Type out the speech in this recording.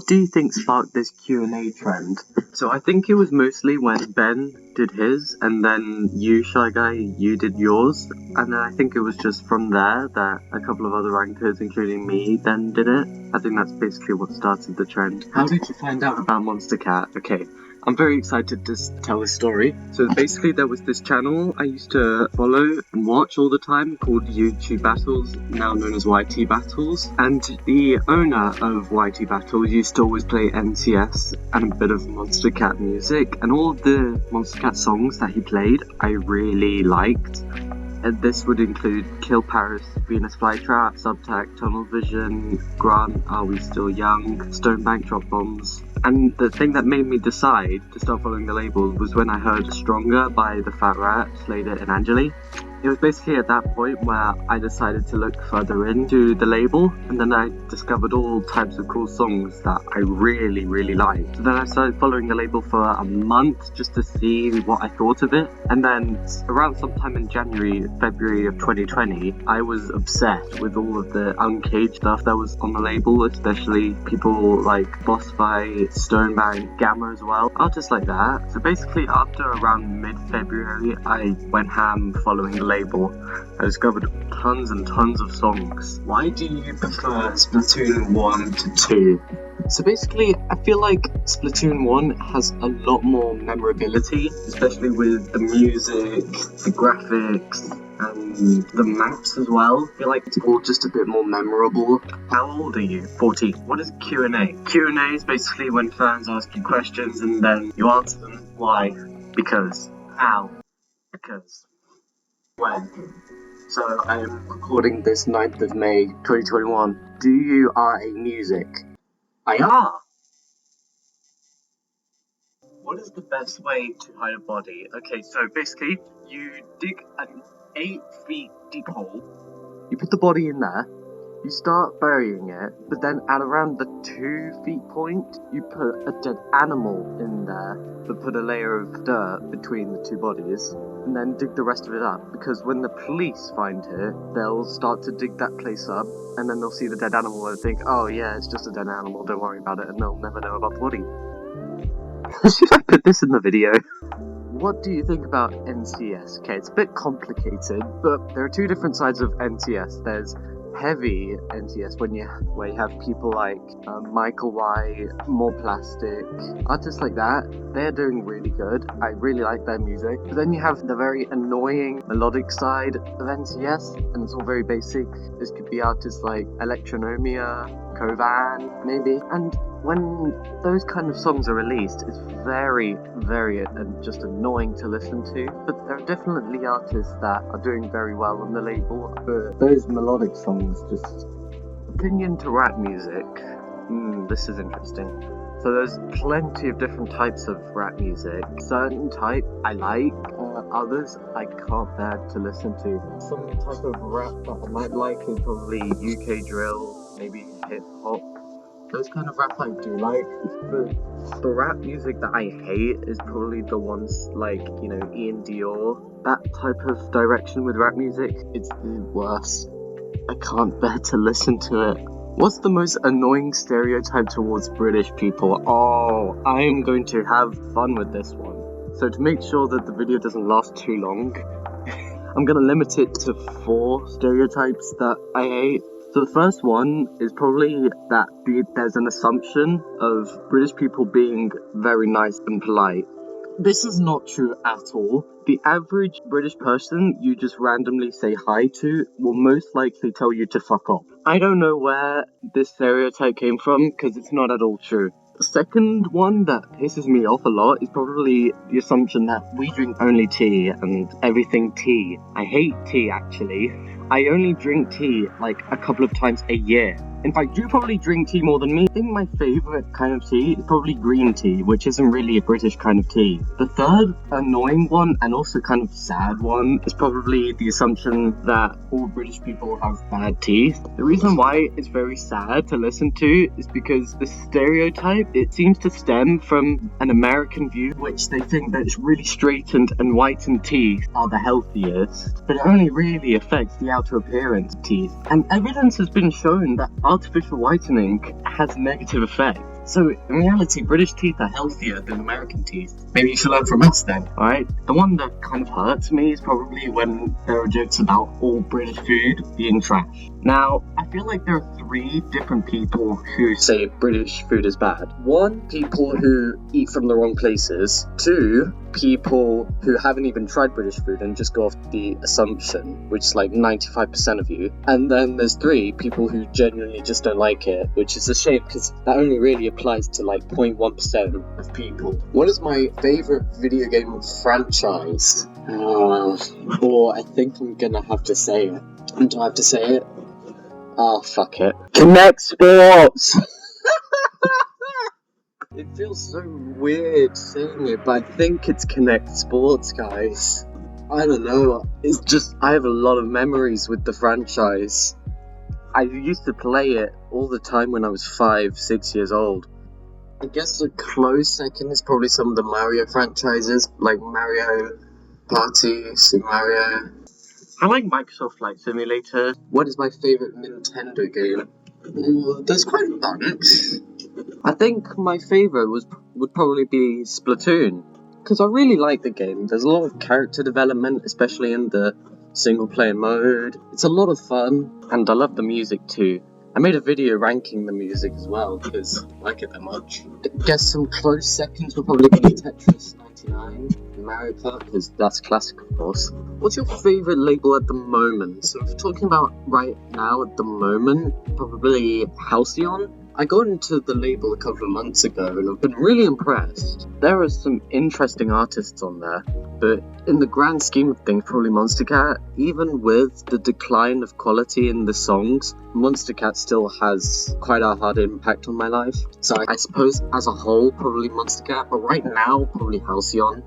What do you think sparked this Q&A trend? So I think it was mostly when Ben did his, and then you, Shy Guy, you did yours, and then I think it was just from there that a couple of other rankers, including me, then did it. I think that's basically what started the trend. How did you find out about Monster Cat? Okay, I'm very excited to tell this story. So basically there was this channel I used to follow and watch all the time called YouTube Battles, now known as YT Battles. And the owner of YT Battles used to always play NCS and a bit of Monster Cat music. And all of the Monster Cat songs that he played, I really liked. And this would include Kill Paris, Venus Flytrap, Subtac, Tunnel Vision, Grant, Are We Still Young, Stonebank Drop Bombs. And the thing that made me decide to start following the label was when I heard Stronger by The Fat Rat, Slater and Angeli. It was basically at that point where I decided to look further into the label, and then I discovered all types of cool songs that I really, really liked. So then I started following the label for a month just to see what I thought of it, and then around sometime in February of 2020, I was obsessed with all of the Uncaged stuff that was on the label, especially people like Boss Fight, Stonebank, Gamma as well, artists like that. So basically after around mid-February, I went ham following the label. I discovered tons and tons of songs. Why do you prefer Splatoon 1 to 2? So basically, I feel like Splatoon 1 has a lot more memorability, especially with the music, the graphics, and the maps as well. I feel like it's all just a bit more memorable. How old are you? 14. What is Q&A? Q&A is basically when fans ask you questions and then you answer them. Why? Because. How? Because. When? So I am recording this 9th of May 2021. Do you RA music? I are! What is the best way to hide a body? Okay, so basically, you dig an 8 feet deep hole, you put the body in there, you start burying it, but then at around the 2 feet point, you put a dead animal in there, but put a layer of dirt between the two bodies, and then dig the rest of it up, because when the police find it, they'll start to dig that place up, and then they'll see the dead animal and think, oh yeah, it's just a dead animal, don't worry about it, and they'll never know about the body. Should I put this in the video? What do you think about NCS? Okay, it's a bit complicated, but there are two different sides of NCS. There's heavy NCS where you have people like Michael White, More Plastic, artists like that. They're doing really good. I really like their music. But then you have the very annoying melodic side of NCS, and it's all very basic. This could be artists like Electronomia, Kovan, maybe. And when those kind of songs are released, it's very, very just annoying to listen to. But there are definitely artists that are doing very well on the label. But those melodic songs, just opinion to rap music. This is interesting. So there's plenty of different types of rap music. Certain type I like, others I can't bear to listen to. Some type of rap that I might like is probably UK drill, maybe hip hop. Those kind of rap I do like, but the rap music that I hate is probably the ones like, Ian Dior. That type of direction with rap music, it's the worst. I can't bear to listen to it. What's the most annoying stereotype towards British people? Oh, I am going to have fun with this one. So to make sure that the video doesn't last too long, I'm going to limit it to 4 stereotypes that I hate. So the first one is probably that there's an assumption of British people being very nice and polite. This is not true at all. The average British person you just randomly say hi to will most likely tell you to fuck off. I don't know where this stereotype came from, because it's not at all true. The second one that pisses me off a lot is probably the assumption that we drink only tea and everything tea. I hate tea, actually. I only drink tea like a couple of times a year. In fact, you probably drink tea more than me. I think my favourite kind of tea is probably green tea, which isn't really a British kind of tea. The third annoying one, and also kind of sad one, is probably the assumption that all British people have bad teeth. The reason why it's very sad to listen to is because the stereotype, it seems to stem from an American view, which they think that it's really straightened and whitened teeth are the healthiest, but it only really affects the outer appearance of teeth. And evidence has been shown that artificial whitening has negative effects. So, in reality, British teeth are healthier than American teeth. Maybe you should learn from us then, alright? The one that kind of hurts me is probably when there are jokes about all British food being trash. Now, I feel like there are 3 different people who say British food is bad. 1, people who eat from the wrong places. 2, people who haven't even tried British food and just go off the assumption, which is like 95% of you. And then there's 3 people who genuinely just don't like it, which is a shame because that only really applies to like 0.1% of people. What is my favorite video game franchise? Or I think I'm gonna have to say it. Do I have to say it? Oh, fuck it. Connect Sports! It feels so weird saying it, but I think it's Connect Sports, guys. I don't know, it's just, I have a lot of memories with the franchise. I used to play it all the time when I was 5, 6 years old. I guess a close second is probably some of the Mario franchises, like Mario Party, Super Mario. I like Microsoft Flight Simulator. What is my favorite Nintendo game? There's quite a bunch. I think my favorite would probably be Splatoon, because I really like the game. There's a lot of character development, especially in the single player mode. It's a lot of fun, and I love the music too. I made a video ranking the music as well, because I like it that much. I guess some close seconds would probably be Tetris 99, Mario Kart, because that's classic of course. What's your favourite label at the moment? So if we're talking about right now at the moment, probably Halcyon. I got into the label a couple of months ago and I've been really impressed. There are some interesting artists on there, but in the grand scheme of things, probably Monster Cat. Even with the decline of quality in the songs, Monster Cat still has quite a hard impact on my life. So I suppose as a whole, probably Monster Cat, but right now, probably Halcyon.